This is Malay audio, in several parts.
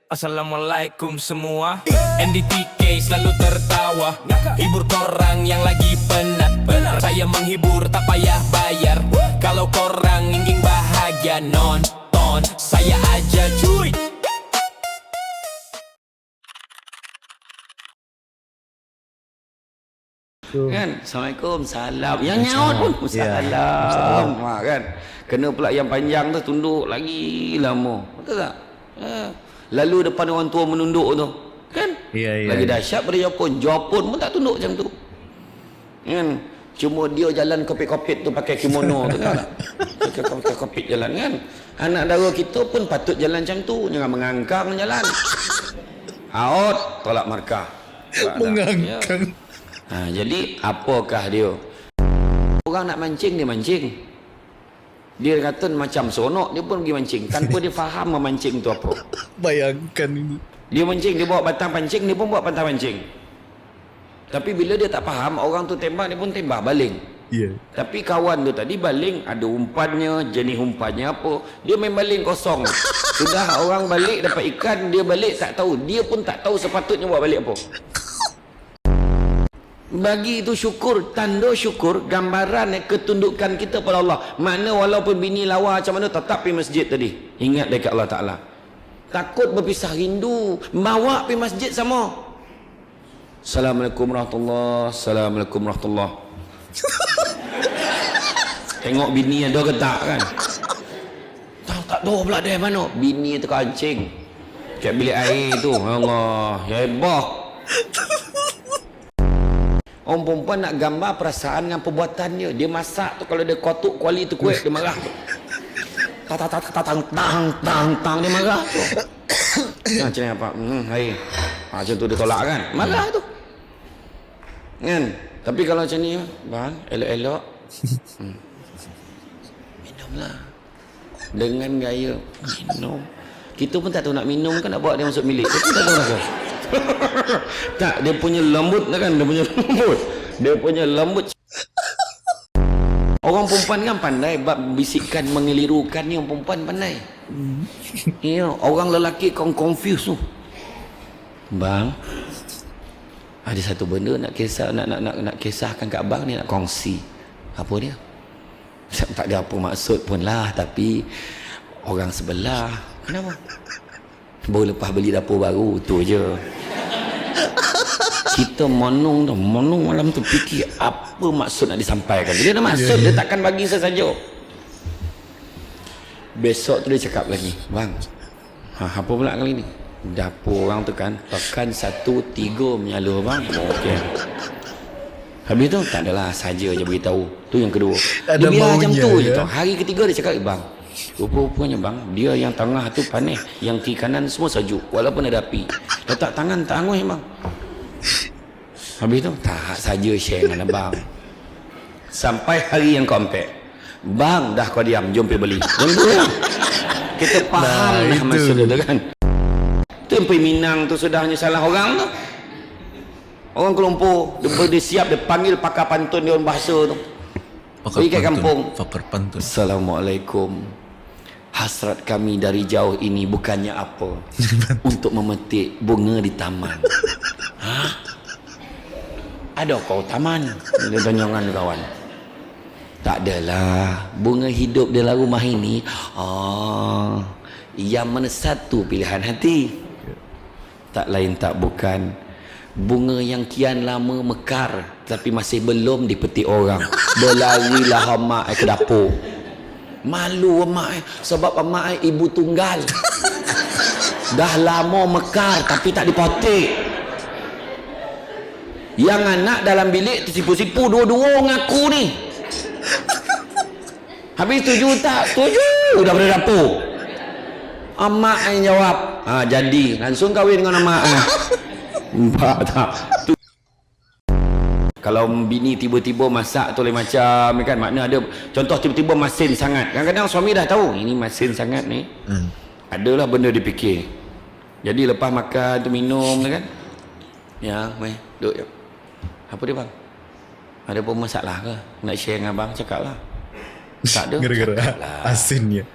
Assalamualaikum semua. NDTK selalu tertawa, hibur korang yang lagi penat. Saya menghibur tak payah bayar. Kalau korang ingin bahagia, nonton saya aja cuy. Kan, Assalamualaikum, salam. Yang nyaut pun salam. Kan, kena pula yang panjang tu tunduk lagi lama, betul tak? Lalu depan orang tua menunduk tu, kan? Lagi dahsyat pada Jepun pun tak tunduk macam tu, kan? Cuma dia jalan kopit-kopit tu pakai kimono tu, kan? Pakai kopit jalan, kan? Anak dara kita pun patut jalan macam tu, jangan mengangkang jalan. Out, tolak markah. Mengangkang. Jadi apakah dia? Orang nak mancing, dia mancing. Dia kata macam seronok, dia pun pergi mancing tanpa dia faham memancing tu apa. Bayangkan ini. Dia mancing, dia bawa batang pancing, dia pun bawa batang pancing. Tapi bila dia tak faham, orang tu tembak, dia pun tembak baling. Tapi kawan tu tadi baling, ada umpannya, jenis umpannya apa, dia main baling kosong. Sudah orang balik dapat ikan, dia balik tak tahu, dia pun tak tahu sepatutnya buat balik apa. Bagi itu syukur, tanda syukur, gambaran ketundukan kita pada Allah. Mana walaupun bini lawa macam mana, tetap pergi masjid tadi, ingat dekat Allah Ta'ala. Takut berpisah rindu, bawa pergi masjid sama. Assalamualaikum warahmatullahi. Assalamualaikum warahmatullahi. Tengok bini ada ke tak, kan? Tak tahu pula dia mana. Bini tu kancing kat bilik air tu. Allah, ya hebah. Orang perempuan nak gambar perasaan dengan perbuatan dia. Dia masak tu, kalau dia kotuk kuali tu kuih, dia marah tu. Tang, dia marah tu. Macam ni apa? Hai. Macam tu dia tolak, kan? Marah tu. Kan? Tapi kalau macam ni, bang, elok-elok. Minumlah. Dengan gaya minum. Kita pun tak tahu nak minum kan, nak bawa dia masuk bilik. Kita tak tahu nak. Tak, dia punya lembut kan, dia punya lembut. Orang perempuan kan pandai bab bisikan mengelirukan ni, orang perempuan pandai. Ya, orang lelaki confuse tu. Bang, ada satu benda nak kisah, nak kisahkan kat abang ni, nak kongsi. Apa dia? Tak ada apa maksud pun lah, tapi orang sebelah. Kenapa? Baru lepas beli dapur baru, tu je. Kita monong malam tu fikir apa maksud nak disampaikan. Dia ada maksud, dia takkan bagi sesaja. Besok tu dia cakap lagi, bang, apa pula kali ni? Dapur orang tu kan, tekan 1, 3 menyalur, bang. Okey. Habis tu tak adalah, saja je beritahu. Tu yang kedua. Dia biar macam tu je tu. Hari ketiga dia cakap, bang, rupa-rupanya bang, dia yang tengah tu panas, yang kiri kanan semua sejuk walaupun ada api. Letak tangan tak hangus, bang. Habis tu tak saja share dengan abang. Sampai hari yang keempat, bang, dah kau diam, jom pergi beli. Yang tu lah. Kita faham lah maksud dia kan. Tu yang pergi Minang tu sudahnya salah orang tu. Orang Kelompok, dia siap, dia panggil pakar pantun dia orang bahasa tu. Pergi ke kampung. Assalamualaikum. Hasrat kami dari jauh ini bukannya apa, untuk memetik bunga di taman. Hah? Ada kau taman? Dia tanya dengan kawan. Tak adalah, bunga hidup dalam rumah ini. Yang mana satu pilihan hati? Tak lain tak bukan, bunga yang kian lama mekar tapi masih belum dipetik orang. Berlarilah mak ke dapur. Malu mak sebab mak ibu tunggal. Dah lama mekar tapi tak dipetik. Yang anak dalam bilik tersipu-sipu dua-dua ngaku ni. Habis setuju tak? Setuju. Dah pada dapur. Mak yang jawab, jadi langsung kahwin dengan mak. Nampak tak? Kalau bini tiba-tiba masak tu lain macam kan, makna ada contoh tiba-tiba masin sangat. Kadang-kadang suami dah tahu ini masin sangat ni. Adalah benda dipikir. Jadi lepas makan tu minum kan. Ya, mai duduk ya. Apa dia bang? Ada apa masalah ke? Nak share dengan abang, cakaplah. Tak ada. Gara-gara asinnya.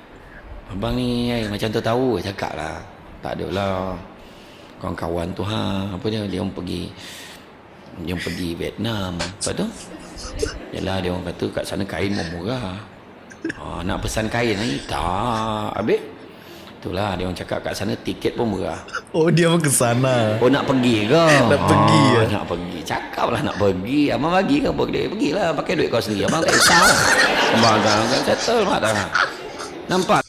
Abang ni macam tu tahu, cakaplah. Tak adalah. Kawan-kawan tu apa dia orang pergi Vietnam. Lepas tu yalah dia orang kata kat sana kain murah. Nak pesan kain ni tak. Habis itulah dia orang cakap kat sana tiket pun murah. Oh, dia pun ke sana. Oh, nak pergi ke? Nak pergi ya? Nak pergi. Cakap lah nak pergi. Abang bagi ke? Pergilah. Pakai duit kau sendiri. Abang tak kisah. Abang kan settle mak tak. Nampak?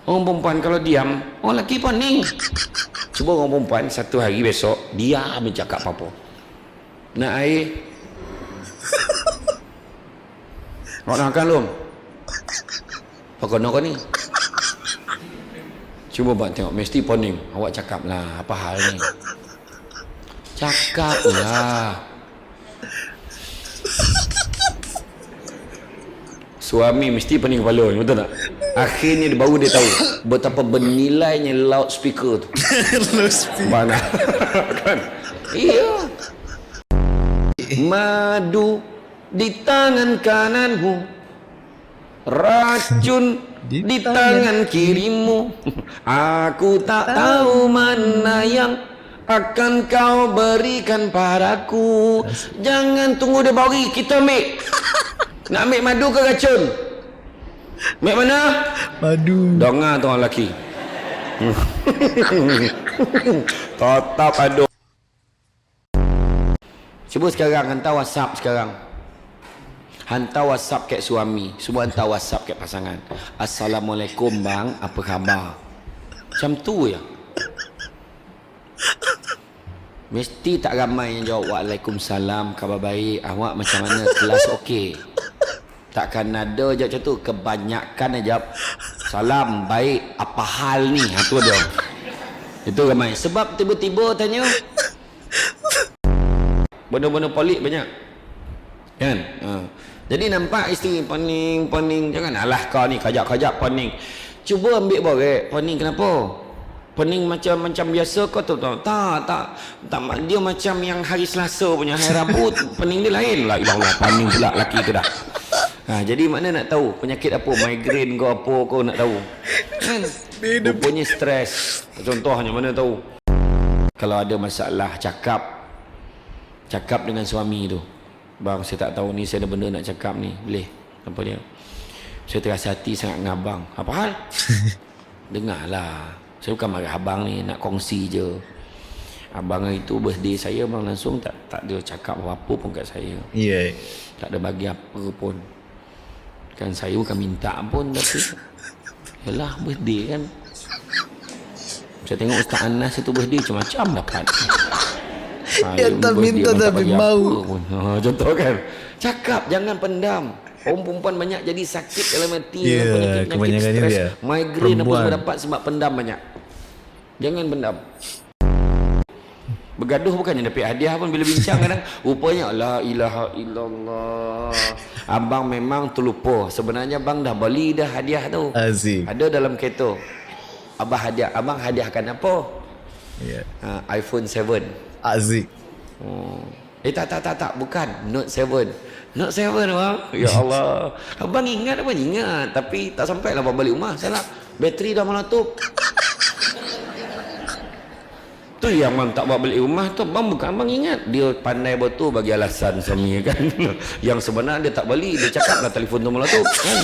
Orang perempuan kalau diam, orang lelaki pun ni. Cuba orang perempuan satu hari besok diam cakap apa-apa. Nak air? Nak makan belum? Apa kau ni? Cuba buat tengok, mesti poning. Awak cakap lah, apa hal ni? Cakap lah. Suami mesti pening kepala, betul tak? Akhirnya baru dia tahu betapa bernilainya loudspeaker tu. Mana? Kan? Iya. Madu di tangan kananmu, racun di tangan kirimu. Aku tak tahu mana yang akan kau berikan padaku. Jangan tunggu dia bagi, kita ambil. Nak ambil madu ke racun? Ambil mana? Madu. Dengar tu orang lelaki. Tetap aduh. Cuba sekarang hantar WhatsApp sekarang. Hantar WhatsApp kat suami. Semua hantar WhatsApp kat pasangan. Assalamualaikum bang, apa khabar? Macam tu ya. Mesti tak ramai yang jawab Waalaikumsalam, khabar baik. Awak macam mana? Kelas okey? Takkan ada je macam tu. Kebanyakan aja salam baik, apa hal ni? Tu dia. Itu ramai. Sebab tiba-tiba tanya benda-benda pelik banyak. Kan? Jadi nampak isteri pening. Jangan alah kau ni kajak-kajak pening. Cuba ambil borek. Pening kenapa? Pening macam biasa kau tahu tak dia macam yang hari Selasa punya, hari Rabu pening dia lain lah. Ilah pening pula laki tu dah. Jadi mana nak tahu penyakit apa, migrain ke apa kau nak tahu kan? Rupanya stres. Contohnya mana tahu. Kalau ada masalah cakap dengan suami tu, bang saya tak tahu ni, saya ada benda nak cakap ni, boleh apa dia, saya terasa hati sangat dengan abang. Apa hal? Dengarlah, saya bukan marah abang ni, nak kongsi je. Abang itu birthday saya, abang langsung tak ada cakap apa-apa pun kat saya. Ya. Tak ada bagi apa pun. Kan saya bukan minta pun, tapi yalah birthday kan. Saya tengok Ustaz Anas itu birthday macam-macam dapat. Dia tak minta tapi mau. Contoh kan. Cakap, jangan pendam. Orang perempuan banyak jadi sakit dalam hati. Kebanyakan stres, dia migrain apa semua dapat sebab pendam banyak. Jangan pendam. Bergaduh bukannya dapat hadiah pun, bila bincang kadang rupanya la ilaha illallah. Abang memang terlupa. Sebenarnya abang dah beli dah hadiah tu. Aziz. Ada dalam kereta. Abang hadiahkan apa? Ya. iPhone 7. Aziz. Tak, bukan Note 7. Note 7 bang. Ya Allah. Abang ingat apa? Ingat, tapi tak sampai lah abang balik rumah. Salah. Bateri dah meletup. Tu yang abang tak bawa balik rumah tu, abang bukan abang ingat. Dia pandai betul bagi alasan suami kan. Yang sebenarnya dia tak beli, dia cakap lah telefon tu meletup kan.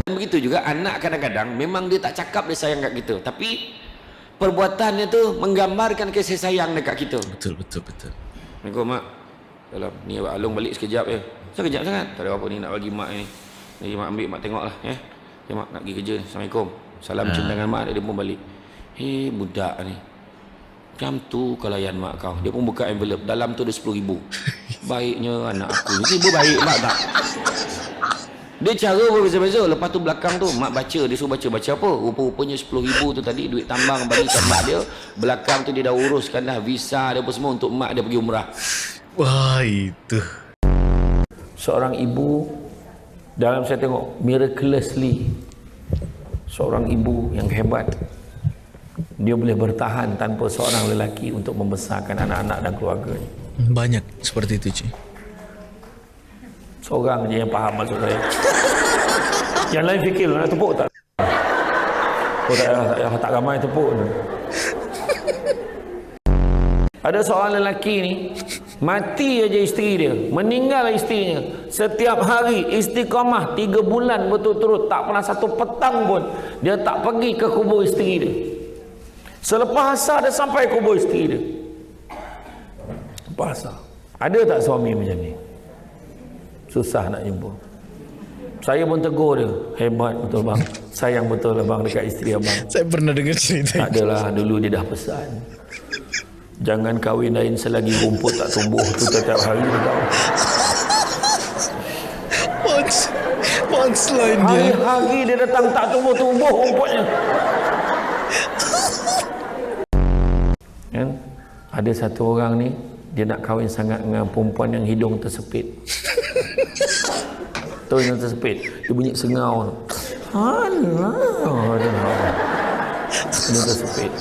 Begitu juga anak kadang-kadang memang dia tak cakap dia sayang kat kita, tapi perbuatannya tu menggambarkan kasih sayang dekat kita. Betul. Assalamualaikum mak. Dalam ni Abang Along balik sekejap je. Sekejap sangat. Tak ada apa ni nak bagi mak ni. Jadi mak ambil, mak tengok lah ya mak nak pergi kerja ni. Assalamualaikum. Salam cium tangan mak, dia pun balik. Budak ni macam tu kelayan mak kau. Dia pun buka envelope, dalam tu ada 10,000. Baiknya anak aku ni. Tiba baik mak tak. Dia cara pun beza-beza. Lepas tu belakang tu mak baca, dia suruh baca apa. Rupa-rupanya 10,000 tu tadi duit tambang bagi kat mak dia. Belakang tu dia dah uruskan dah visa dia apa semua untuk mak dia pergi umrah. Wah, itu. Seorang ibu, dalam saya tengok miraculously, seorang ibu yang hebat, dia boleh bertahan tanpa seorang lelaki untuk membesarkan anak-anak dan keluarganya. Banyak seperti itu, Cik. Seorang je yang faham maksud saya. Yang lain fikir nak tepuk tak? Oh tak ramai tepuk tu. Ada seorang lelaki ni, mati aja isteri dia, meninggal isterinya. Setiap hari istiqamah 3 bulan berturut-turut, tak pernah satu petang pun dia tak pergi ke kubur isteri dia. Selepas asar dia sampai kubur isteri dia. Selepas asar. Ada tak suami macam ni? Susah nak jumpa. Saya pun tegur dia, hebat betul bang, sayang betul lah bang dekat isteri abang. Saya pernah dengar cerita. Tak adalah, dulu dia dah pesan, jangan kahwin lain selagi rumput tak tumbuh. Tu setiap hari dia tahu. Punchline dia. Hari-hari dia datang tak tumbuh-tumbuh rumputnya. Kan? Ada satu orang ni, dia nak kahwin sangat dengan perempuan yang hidung tersepit. Tahu yang tersepit? Dia bunyi sengau. Alah. Hidung tersepit.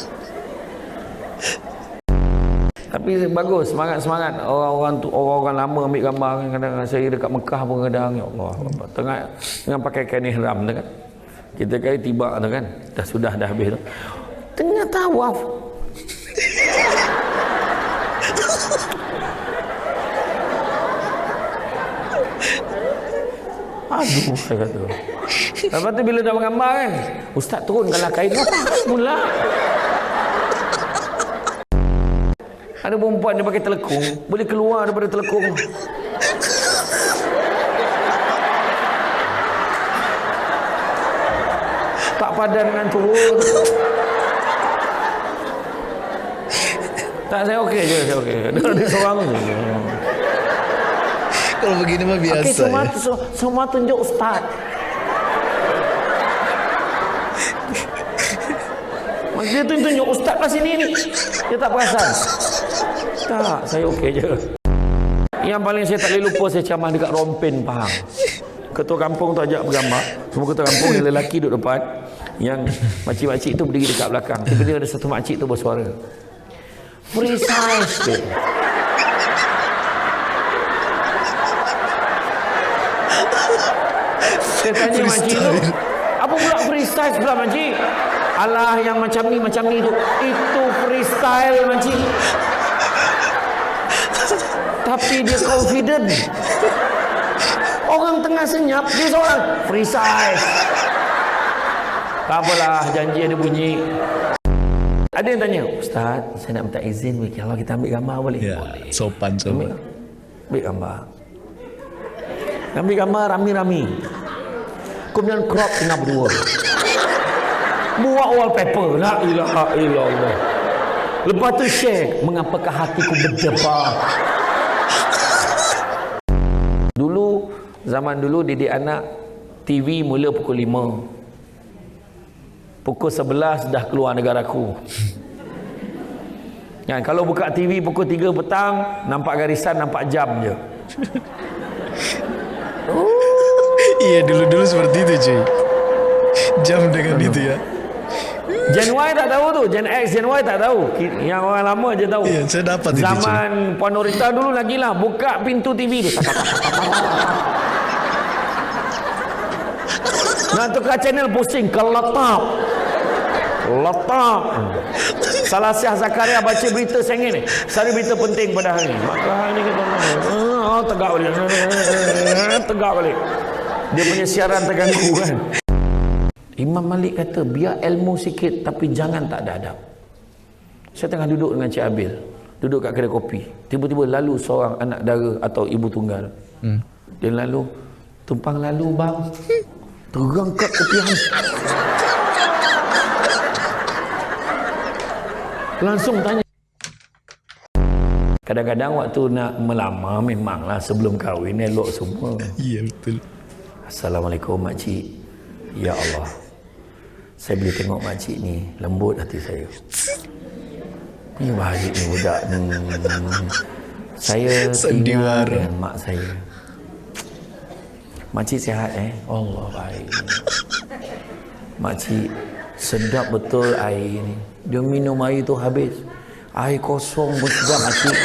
Tapi bagus, semangat-semangat orang-orang lama ambil gambar. Kadang-kadang saya dekat Mekah pun kadang, ya Allah, tengah dengan pakai kain ihram tu kan. Kita kali tiba tu kan, dah habis tu. Tengah tawaf. Aduh, saya kata. Lepas tu bila dah bergambar kan, ustaz turunkanlah kain pula. Ada perempuan dia pakai telekung, boleh keluar daripada telekung. Tak padan dengan turun. Tak, saya okey je, saya okey. Dia seorang je. Kalau begini mah biasa. Okey, semua tunjuk ustaz. Dia tunjuk ustaz kat sini ni. Dia tak perasan. Tak, saya okey je. Yang paling saya tak boleh lupa, saya ceramah dekat Rompen, Pahang. Ketua kampung tu ajak bergambar. Semua ketua kampung yang lelaki duduk depan, yang makcik-makcik tu berdiri dekat belakang. Tiba-tiba ada satu makcik tu bersuara, free size dia. Saya tanya makcik tu, apa pula freestyle pula makcik? Alah, yang macam ni tu, itu freestyle makcik. Tapi dia confident. Orang tengah senyap, dia seorang freestyle. Tak apalah, janji ada bunyi. Ada yang tanya, ustaz, saya nak minta izin, kalau kita ambil gambar boleh? Ya, boleh. sopan. Ambil gambar. Ambil gambar rami-rami. Kemudian crop tengah berdua. Buat wallpaper. La ilaha illallah. Lepas tu share, mengapakah hatiku berdebar. Dulu, zaman dulu didik anak, TV mula pukul 5. Pukul 11 dah keluar negaraku. Kan, kalau buka TV pukul 3 petang, nampak garisan, nampak jam je. Iya, dulu-dulu seperti itu cuy. Jam dengan itu ya. Gen Y tak tahu tu, Gen X, Gen Y tak tahu. Yang orang lama je tahu. Iya, saya dapat itu. Zaman Puan Norita dulu lagi lah, buka pintu TV tu. Nak tukar channel pusing, keletap. Letak. Salah Syah Zakaria baca berita sengit ni. Sari berita penting pada hari ni. Maka hari ni kita tegak balik. Tegak balik. Dia punya siaran terganggu kan. Imam Malik kata, biar ilmu sikit tapi jangan tak ada adab. Saya tengah duduk dengan Cik Abil, duduk kat kedai kopi. Tiba-tiba lalu seorang anak dara atau ibu tunggal. Dia lalu, tumpang lalu bang. Terangkat kepian. Langsung tanya. Kadang-kadang waktu nak melamar memanglah sebelum kahwin elok semua. Iya betul. Assalamualaikum makcik. Ya Allah, saya boleh tengok makcik ni, lembut hati saya. Ni bahagia ni budak ni. Saya tinggal dengan mak saya. Makcik sihat Allah baik. Makcik sedap betul air ni. Dia minum air tu habis. Air kosong pun sedap makcik.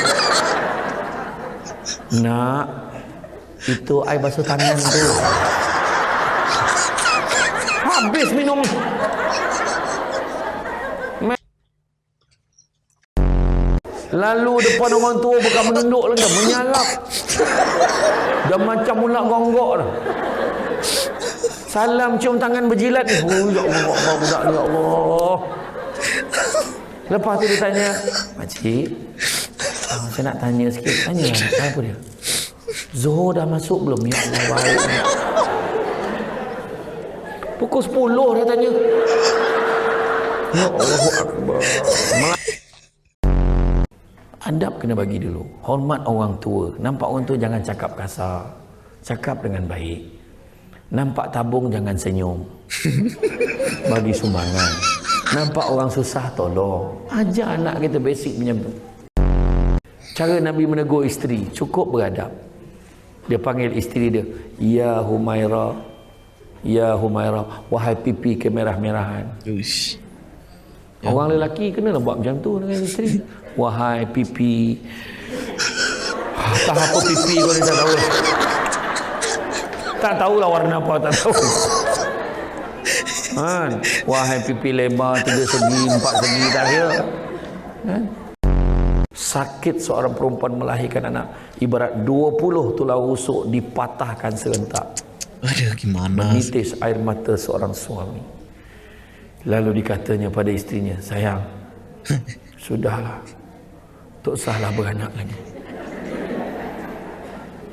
Nak, itu air basuh tangan tu. habis minum. Lalu depan orang tua bukan menunduk lagi, menyarap. Dah macam mula gonggok dah. Salam cium tangan berjilat ni. Oh ya Allah, budak ni ya Allah. Lepas tu dia tanya, "Makcik, saya nak tanya sikit." Tanya apa dia? "Zuhur dah masuk belum?" Ya Allah, baik. Pukul 10 dia tanya. Ya Allahu Akbar. Adab kena bagi dulu. Hormat orang tua. Nampak orang tua jangan cakap kasar. Cakap dengan baik. Nampak tabung jangan senyum. Bagi sumbangan. Nampak orang susah tolong. Ajar anak kita basic punya. Cara Nabi menegur isteri cukup beradab. Dia panggil isteri dia, "Ya Humaira, ya Humaira, wahai pipi kemerah-merahan." Uish. Orang lelaki kena buat macam tu dengan isteri. "Wahai pipi." Tak apa pipi kau ni tak tahu. Tak tahulah warna apa, tak tahu. Kan? Wahai pipi lebar 3 segi, 4 segi tak kira. Kan? Sakit seorang perempuan melahirkan anak ibarat 20 tulang rusuk dipatahkan serentak. Aduh, gimana? Menitis air mata seorang suami. Lalu dikatanya pada istrinya, "Sayang, sudahlah. Tak usahlah beranak lagi."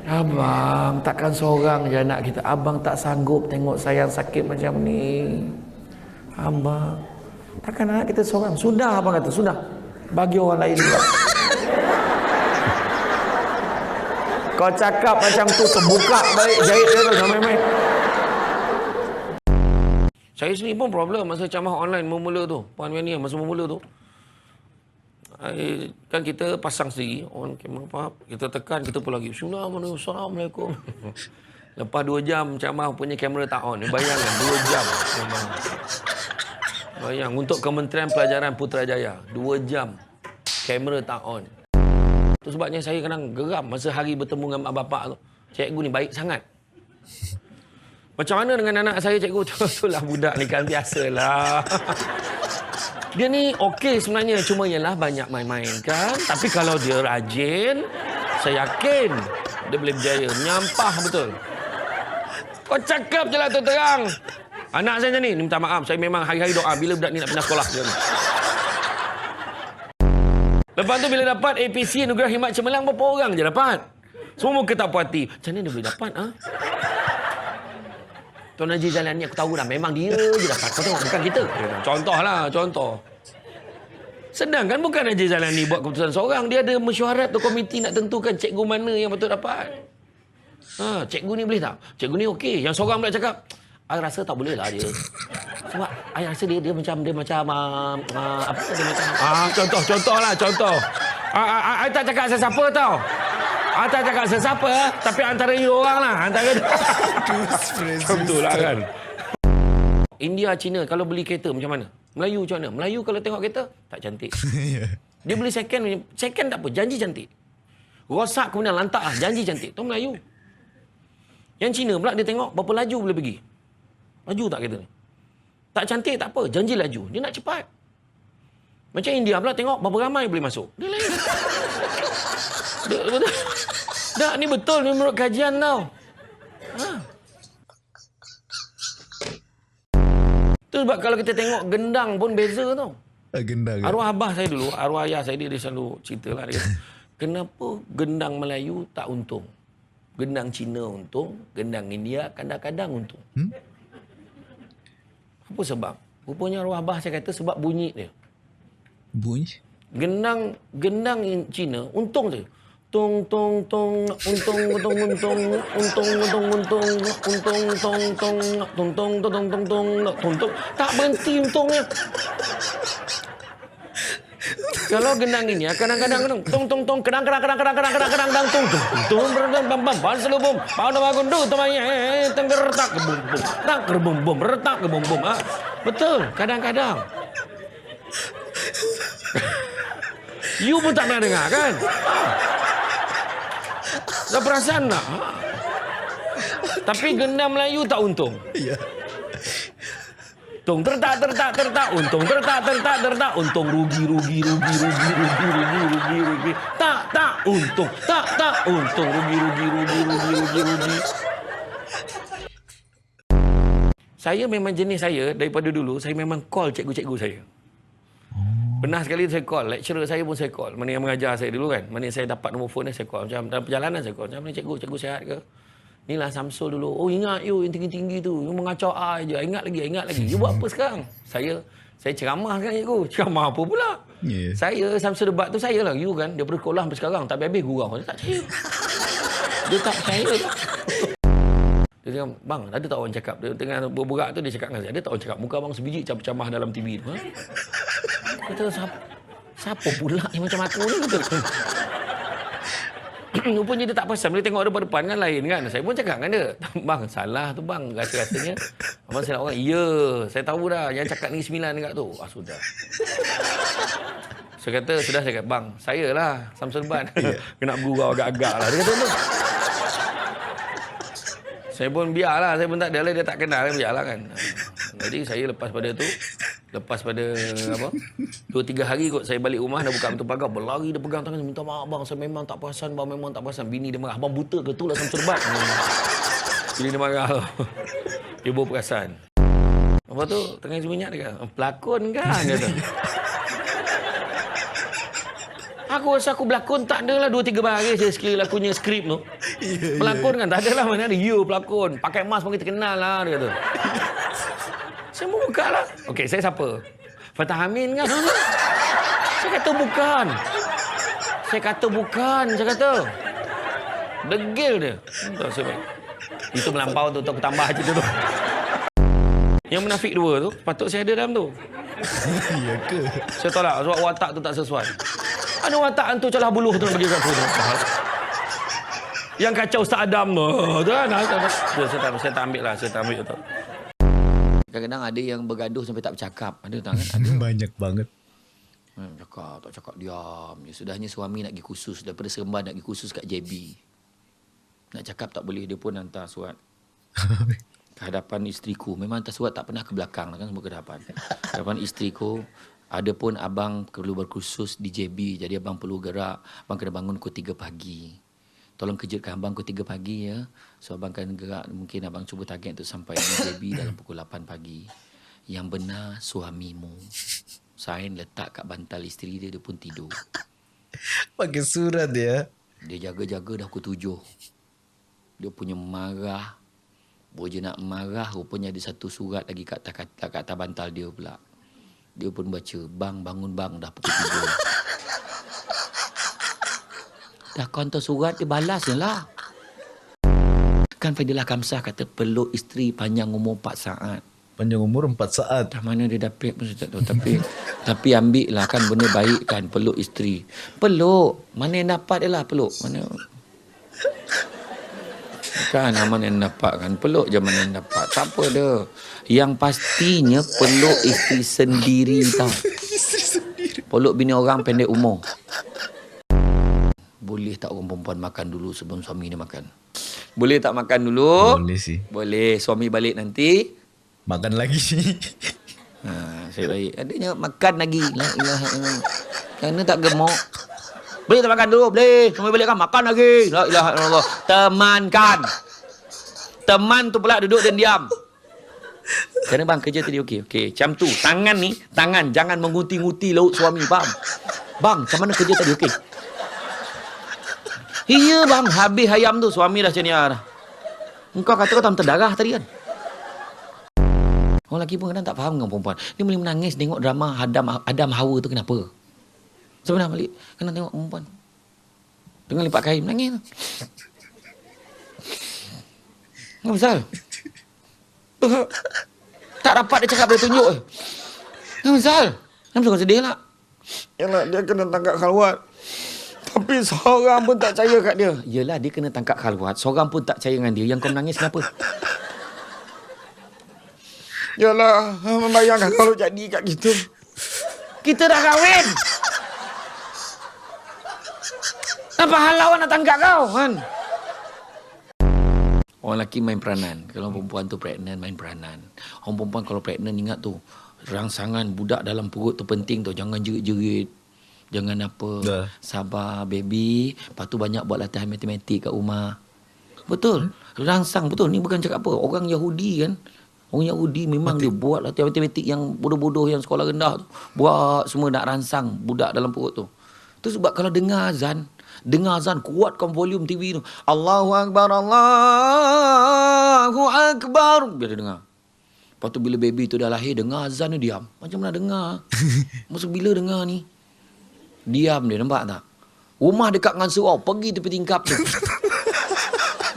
"Abang, takkan seorang je anak kita. Abang tak sanggup tengok sayang sakit macam ni. Abang, takkan anak kita seorang." "Sudah," abang kata, "sudah. Bagi orang lain juga." Kau cakap macam tu, terbuka baik jahit dia tu, jangan main-main. Saya sendiri pun problem masa ceramah online mula tu. Puan Yani masa mula tu. Kan kita pasang sendiri on kamera, faham? Kita tekan, kita pun lagi Assalamualaikum. Lepas 2 jam ceramah punya kamera tak on. Bayangkan 2 jam ceramah. Bayang untuk Kementerian Pelajaran Putrajaya 2 jam kamera tak on. Itu sebabnya saya kadang geram masa hari bertemu dengan mak bapak tu. Cikgu ni baik sangat. Macam mana dengan anak saya, cikgu? Itulah budak ni kan, biasalah. Dia ni okey sebenarnya, cuma ialah banyak main-main kan. Tapi kalau dia rajin, saya yakin dia boleh berjaya. Nyampah betul. Kau cakap je lah tu terang. Anak saya macam ni minta maaf. Saya memang hari-hari doa bila budak ni nak pindah sekolah. Lepas tu bila dapat APC Anugerah Khidmat Cemerlang, berapa orang je dapat? Semua muka tak puas hati. Macam mana dia boleh dapat? Ha? Tuan Haji Jalani, aku tahu dah. Memang dia je dapat. Kau tengok, bukan kita. Contohlah, contoh. Sedangkan bukan Haji Jalani buat keputusan seorang. Dia ada mesyuarat tu, komiti nak tentukan cikgu mana yang betul dapat. Ha, cikgu ni boleh tak? Cikgu ni okey. Yang seorang pula cakap, I rasa tak boleh lah dia. Sebab I rasa dia macam apa dia macam contoh. I tak cakap sesiapa tau. I tak cakap sesiapa, tapi antara you orang lah, antara betul lah kan. India, China kalau beli kereta macam mana? Melayu macam mana? Melayu kalau tengok kereta tak cantik. Dia beli second tak apa, janji cantik. Rosak kemudian lantak lah, janji cantik. Tu Melayu. Yang Cina pula dia tengok berapa laju boleh pergi. Laju tak kereta ni? Tak cantik tak apa, janji laju. Dia nak cepat. Macam India pula tengok berapa ramai boleh masuk. Dia lain. Betul. Tak, ni betul ni menurut kajian tau. Ha. Tu sebab kalau kita tengok gendang pun beza tau. Gendang. Arwah abah saya dulu, arwah ayah saya dia selalu cerita lah. Dia, kenapa gendang Melayu tak untung? Gendang Cina untung, gendang India kadang-kadang untung. Apa sebab? Rupanya arwah abah saya kata sebab bunyi dia. Bunyi? Gendang Cina untung je. Tung tung tung untung untung untung untung untung untung untung tong tong tung tung tung tung tung tung tak berhenti untungnya. Kalau gendang ini kadang-kadang tung tung tung kadang dang tung tung bam bam bal selubum pada bagundu temanya tenggertak ke bum bum tak ke bum bum retak ke bum bum. Betul, kadang-kadang. You pun tak pernah dengar kan? Dah perasan tak? Tapi gendang Melayu tak untung. Ya. untung tertak, untung tertak, untung rugi. Tak, untung, untung rugi. Saya memang jenis saya, daripada dulu, saya memang call cikgu-cikgu saya. Pernah sekali saya call, lecturer saya pun saya call. Mana yang mengajar saya dulu kan. Mana saya dapat nombor phone dia, saya call. Macam dalam perjalanan saya call. Macam mana cikgu sihat ke? Inilah Samsul dulu. Oh ingat you yang tinggi-tinggi tu. You mengacau I je. Ingat lagi. You buat apa sekarang? Saya ceramah kan cikgu. Ceramah apa pula? Yeah. Saya Samsul debat tu saya lah. You kan. Daripada sekolah sampai sekarang. Tak habis-habis gurau. Dia tak percaya. Dia tak percaya. Dia cakap, bang, ada tak orang cakap? Dia tengah berburak tu dia cakap dengan saya. Ada tak orang cakap? Muka abang sebiji camah dalam TV tu. Ha? Kata, siapa pula yang macam aku ni? Kata. Rupanya dia tak pasal. Dia tengok depan-depan kan lain kan. Saya pun cakap dengan dia. Bang, salah tu bang. Rasa-rasanya. Abang saya nak orang. Ya, saya tahu dah. Yang cakap ni 9 dekat tu. Sudah. Saya kata, sudah saya kata, bang, saya lah. Samsul Ban. Kena bergurau agak-agak lah. Dia kata tu. Saya pun biarlah. Saya pun tak ada lah. Dia tak kenal. Biarlah kan. Jadi saya lepas pada 2-3 hari kot saya balik rumah dah buka pintu pagar berlari dia pegang tangan minta maaf bang saya memang tak perasan bang memang tak perasan bini dia marah abang buta ke tu lah Samsul Ban. Bini dia marah tu. Ibu perasan. Apa tu tengah seminyak dia kata pelakon kan dia kata. Aku rasa aku berlakon tak adalah 2-3 hari saya sekali lakunya skrip tu. Pelakon kan tak adalah mana ada you pelakon pakai mask pun kita kenal lah dia kata. Saya buka lah. Okey, saya siapa? Fatah Amin kan? Saya kata bukan. Saya kata. Degil dia. Itu melampau tu. Aku tambah cerita tu. Yang munafik 2 tu, patut saya ada dalam tu. Ya ke? Saya tahu tak, sebab watak tu tak sesuai. Ada watak hantu celah buluh tu bagi kat tu. Yang kacau Ustaz Adam tu. Saya tak ambil lah. Saya tak ambil tu. Kadang-kadang ada yang bergaduh sampai tak bercakap. Ada tak kan? Ada. Banyak banget. Tak cakap diam. Ya, sudahnya suami nak pergi kursus. Daripada Seremban nak pergi kursus kat JB. Nak cakap tak boleh. Dia pun hantar surat. Ke hadapan isteriku. Memang hantar surat tak pernah ke belakang. Kan semua ke hadapan. Hadapan isteriku. Ada pun abang perlu berkursus di JB. Jadi abang perlu gerak. Abang kena bangun pukul 3 pagi. Tolong kejutkan abang pukul 3 pagi ya. So abang akan gerak. Mungkin abang cuba target untuk sampai di JB dalam pukul 8 pagi. Yang benar suamimu. Sign letak kat bantal isteri dia. Dia pun tidur. Pakai surat ya. Dia jaga-jaga dah pukul 7. Dia punya marah. Boja nak marah. Rupanya ada satu surat lagi kat atas bantal dia pula. Dia pun baca. Bang bangun bang. Dah pukul 3. Dah kontor surat dia balas je lah. Kan Fadilah Kamsah kata peluk isteri panjang umur 4 saat. Panjang umur 4 saat. Dah mana dia dapat pun saya tak tahu. Tapi ambil lah kan benda baik kan peluk isteri. Peluk. Mana yang dapat dia lah peluk. Mana. Kan mana yang dapat kan. Peluk je mana yang dapat. Tak apa dah. Yang pastinya peluk isteri sendiri tau. Peluk bini orang pendek umur. Boleh tak orang perempuan makan dulu sebelum suami dia makan? Boleh tak makan dulu? Boleh sih. Boleh. Suami balik nanti. Makan lagi. Saya baik. Adanya makan lagi. La ilaha illallah. Kerana tak gemuk. Boleh tak makan dulu? Boleh. Suami balik kan makan lagi. La ilaha illallah. Temankan. Teman tu pula duduk dan diam. Kerana bang kerja tadi okey. Okey. Macam tu. Tangan ni. Tangan. Jangan menguti-nguti laut suami. Faham? Bang, macam mana kerja tadi? Okey. Iya bang, habis ayam tu suami dah cenia dah. Engkau kata kau tak terdarah tadi kan. Orang lelaki pun kadang tak faham dengan perempuan. Dia boleh menangis tengok drama Adam Hawa tu kenapa? Sebenarnya balik kena tengok perempuan. Dengan lipat kain menangis tu. Enggak pasal. Tak dapat dia cakap dia tunjuk. Enggak pasal. Kenapa kau sedih lah? Yalah dia kena tangkap khalwat. Tapi seorang pun tak percaya kat dia. Yelah, dia kena tangkap khalwat. Seorang pun tak percaya dengan dia. Yang kau menangis kenapa? Yalah, membayangkan kalau jadi kat kita. Kita dah kahwin. Apa halau nak tangkap kau, kan? Orang lelaki main peranan. Kalau perempuan tu pregnant, main peranan. Orang perempuan kalau pregnant, ingat tu, rangsangan budak dalam perut tu penting tu. Jangan jerit-jerit. Jangan apa. Dah. Sabar, baby. Lepas tu banyak buat latihan matematik kat rumah. Betul. Rangsang betul. Ni bukan cakap apa. Orang Yahudi kan. Orang Yahudi memang dia buat latihan matematik yang bodoh-bodoh yang sekolah rendah tu. Buat semua nak rangsang budak dalam perut tu. Tu sebab kalau dengar azan, kuatkan volume TV tu. Allahu Akbar, Allahu Akbar. Biar dia dengar. Lepas tu bila baby tu dah lahir, dengar azan dia diam. Macam mana dengar? Masa bila dengar ni? Diam dia, nampak tak? Rumah dekat dengan surau, pergi tepi tingkap tu.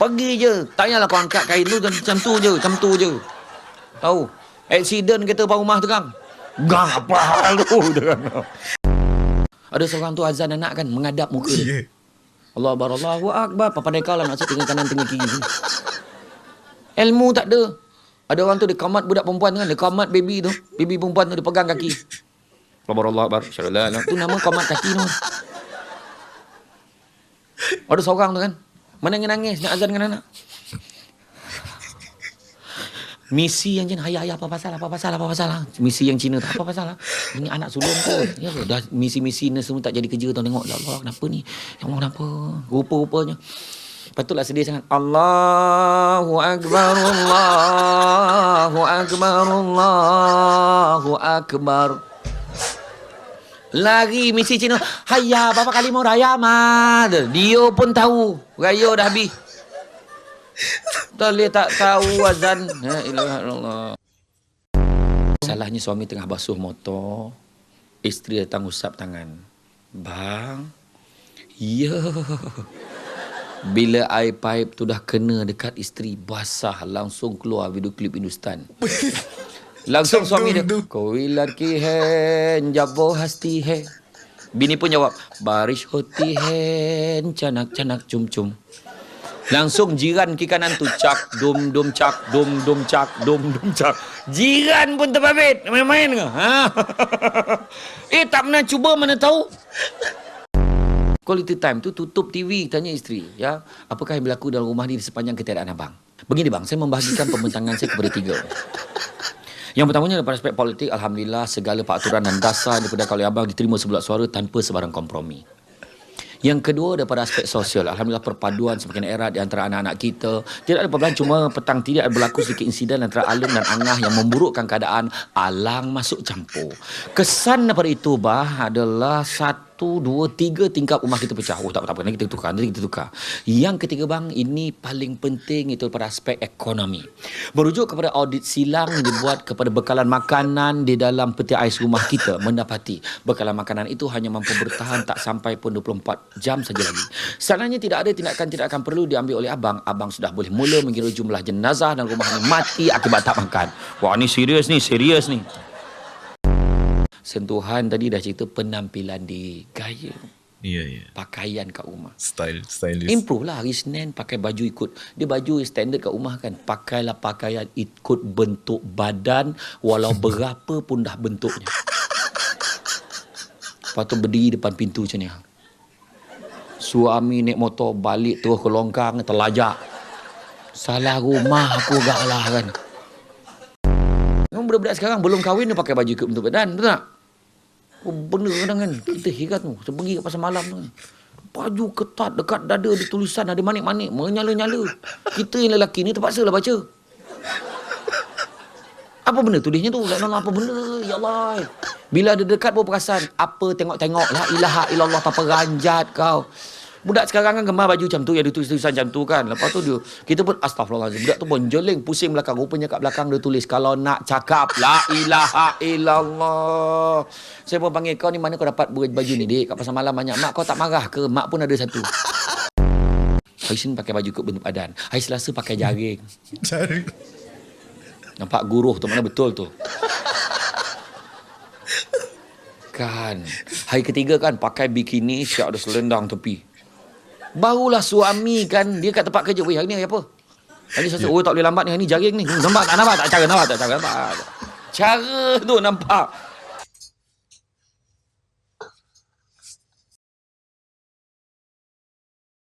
Pergi je. Tak payahlah kau angkat kain tu macam tu je. Tahu? Aksiden kereta depan rumah tu kan? Gang apa hal tu? Ada seorang tu azan anak kan, mengadap muka dia. Allah Akbar, Allahu Akbar. Pandai kau lah nak tengah kanan, tengah kiri. Ilmu tak ada. Ada orang tu dia kamat budak perempuan kan, dia kamat baby tu. Baby perempuan tu dia pegang kaki. Allah Akbar. Tu nama kamat kaki tu. Ada seorang tu kan, menangis-nangis nak azan dengan anak. Misi yang Cina, ayah apa pasal? Misi yang Cina tak apa pasal lah. Ini anak sulung kot. Ya, dah misi-misi ni semua tak jadi kerja tau. Tengok, ya Allah kenapa ni? Ya Allah kenapa? Rupa-rupanya. Patutlah sedih sangat. Allahu Akbar, Allahu Akbar, Allahu Akbar. Lari misi Cina. Hayya, berapa kali mau raya mah? Dia pun tahu. Raya dah habis. Tak tahu azan. La ilaha illallah. Salahnya suami tengah basuh motor, isteri datang usap tangan. Bang. Ya. Bila air pipe tu dah kena dekat isteri, basah, langsung keluar video klip Hindustan. Langsung suami dia, koi ladki hai, jabo hasti hai. Bini pun jawab, barish hoti hai, canak-canak cum-cum. Langsung jiran kiri kanan tu cak dum dum cak dum dum cak dum dum cak. Jiran pun terbabit. Main-main ke? Ha? Tak pernah cuba mana tahu. Quality time tu tutup TV, tanya isteri, ya. Apakah yang berlaku dalam rumah ni sepanjang ketiadaan abang? Begini bang, saya membahagikan pembentangan saya kepada 3. Yang pertamanya daripada aspek politik, alhamdulillah segala peraturan dan dasar daripada oleh abang diterima sebelah suara tanpa sebarang kompromi. Yang kedua daripada aspek sosial, alhamdulillah perpaduan semakin erat di antara anak-anak kita. Tidak ada perbezaan, cuma petang tidak berlaku sedikit insiden antara Alang dan Angah yang memburukkan keadaan. Alang masuk campur. Kesan daripada itu adalah 1, 2, 3 tingkap rumah kita pecah. Tak apa, nanti kita tukar. Yang ketiga bang, ini paling penting itu pada aspek ekonomi. Merujuk kepada audit silang yang dibuat kepada bekalan makanan di dalam peti ais rumah kita, mendapati bekalan makanan itu hanya mampu bertahan tak sampai pun 24 jam saja lagi. Sebenarnya tidak ada tindakan perlu diambil oleh abang. Abang sudah boleh mula mengira jumlah jenazah dan rumah ini mati akibat tak makan. Wah, ni serius ni. Sentuhan tadi dah cerita penampilan di gaya. Ya. Pakaian kat rumah. Stylish. Improve lah hari Senin pakai baju ikut. Dia baju standard kat rumah kan. Pakailah pakaian ikut bentuk badan walau berapa pun dah bentuknya. Lepas tu berdiri depan pintu macam ni. Suami naik motor balik terus ke longkang terlajak. Salah rumah aku agak lah kan. Budak-budak sekarang belum kahwin dia pakai baju ikut bentuk badan, betul tak? Benda kadang kan kita heran tu. Saya pergi kat pasar malam tu kan. Baju ketat dekat dada ada tulisan, ada manik-manik, menyala-nyala. Kita yang lelaki ni terpaksa lah baca. Apa benda tulisnya tu? Apa benda? Ya Allah. Bila ada dekat baru perasan. Apa tengok-tengok. La ilaha illallah, apa ranjat kau. Budak sekarang kan gemar baju macam tu, yang ada tulisan macam tu kan. Lepas tu dia, kita pun astagfirullahaladzim. Budak tu pun jeling, pusing belakang. Rupanya kat belakang dia tulis, kalau nak cakap, la ilaha illallah. Saya pun panggil, kau ni mana kau dapat baju ni, dik? Kat pasar malam banyak. Mak kau tak marah ke? Mak pun ada satu. Hari Senin pakai baju ikut bentuk badan. Hari Selasa pakai jaring. Nampak guruh tu, mana betul tu. Kan. Hari ketiga kan, pakai bikini, siap ada selendang tepi. Barulah suami kan, dia kat tempat kerja. Weh, hari ni hari apa? Hari ni Selasa. Oh, tak boleh lambat ni. Hari ni jaring ni. Nampak tak? Cara tu nampak.